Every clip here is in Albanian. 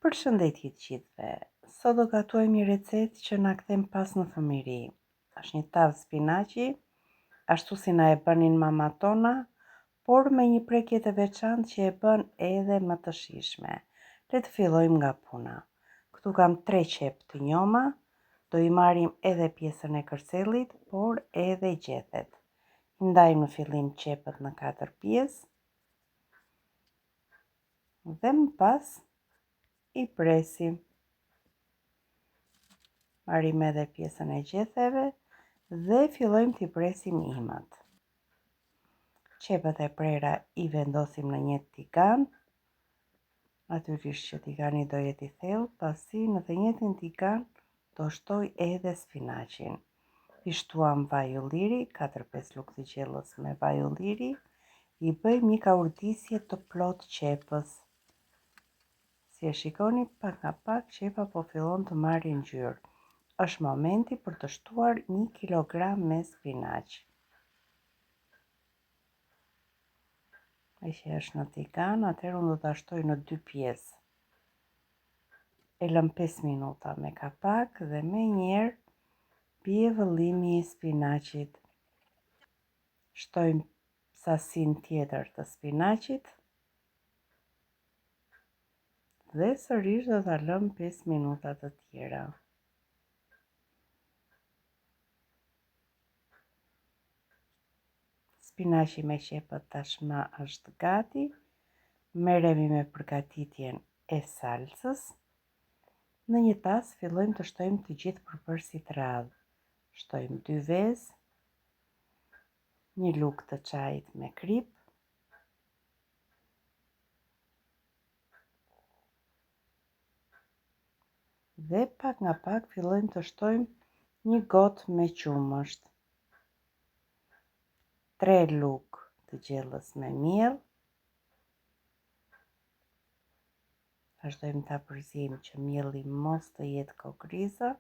Përshëndetje të gjithëve. Sot do gatuajmë një recetë që na kthem pas në fëmijëri. Është një tavë spinaçi, ashtu si na e bënin mamat tona, por me një prekje të veçantë që e bën edhe më të shijshme. Le të fillojmë nga puna. Këtu kam 3 qep të njoma, do i marrim edhe pjesën e kërcellit, por edhe gjethet. I ndajmë në fillim qepët në 4 pjesë dhe më pas i presim. Marrim edhe pjesën e gjetheve dhe fillojmë t'i presim imët. Qepët e prera i vendosim në një tigan, natyrisht që tigani do jetë i thellë, pasi në të njëjtin tigan do shtoj edhe spinaqin. I shtuam vaj ulliri, 4-5 lugë të gjellës me vaj ulliri, i bëjmë një kaurdisje të plot qepës. Si e shikoni, pak nga pak qepa po fillon të marrë ngjyrë. Është momenti për të shtuar 1 kilogram me spinaq. E që është në tigan, atëherë unë do ta shtoj në 2 pjesë. E lëm 5 minuta me kapak dhe me njerë bie vëllimi i spinaqit. Shtojmë sasin tjetër të spinaqit dhe sërish do ta lëm 5 minuta të tjera. Spinaqi me qepët tashmë është gati. Merremi me përgatitjen e salsës. Në një tas fillojmë të shtojmë të gjithë përbërësit radhë. Shtojmë 2 vezë, 1 lugë të çajit me krip, dhe pak nga pak fillojmë të shtojmë 1 gotë me qumësht, 3 lugë të gjellës me miell. Vazhdojmë ta përziejmë që mielli mos të jetë kokriza.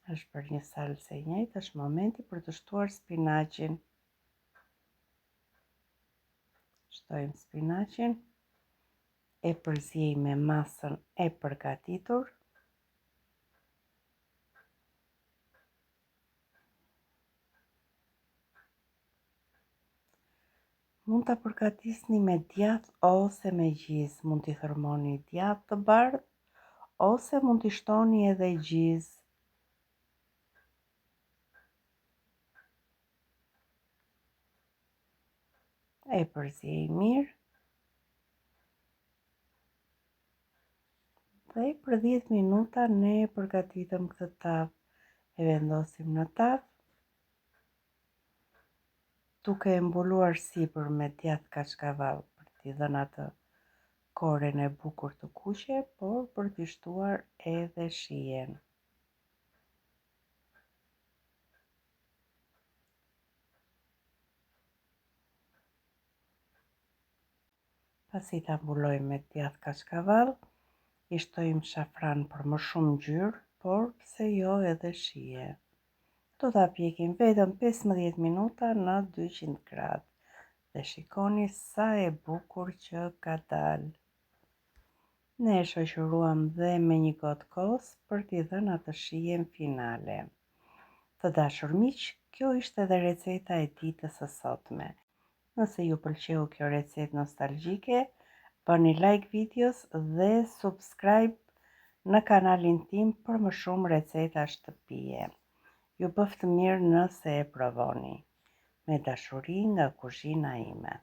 Është për një salsë e njëjtë, është momenti për të shtuar spinaqin. Shtojmë spinaqin, e përziej me masën e përgatitur. Mund ta përgatisni me djathë ose me gjizë, mund t'i thërmoni djathë të bardhë ose mund t'i shtoni edhe gjizë. E përziej mirë dhe për 10 minuta ne e përgatitëm këtë tavë. E vendosim në tavë, duke e mbuluar sipër me djathë kaçkavall për t'i dhënë atë koren e bukur të kuqe, por për t'i shtuar edhe shijen. Pasi ta mbulojmë me djathë kaçkavall, i shtojmë shafran për më shumë ngjyrë, por pse jo edhe shije. Do ta pjekim vetëm 15 minuta në 200 gradë. Dhe shikoni sa e bukur që ka dalë. Ne e shoqëruam dhe me 1 gotë kos për t'i dhënë atë shijen finale. Të dashur miq, kjo ishte edhe receta e ditës së sotme. Nëse ju pëlqeu kjo recetë nostalgjike, bëni like videos dhe subscribe në kanalin tim për më shumë receta shtëpie. Ju bëftë mirë nëse e provoni. Me dashuri nga kuzhina ime.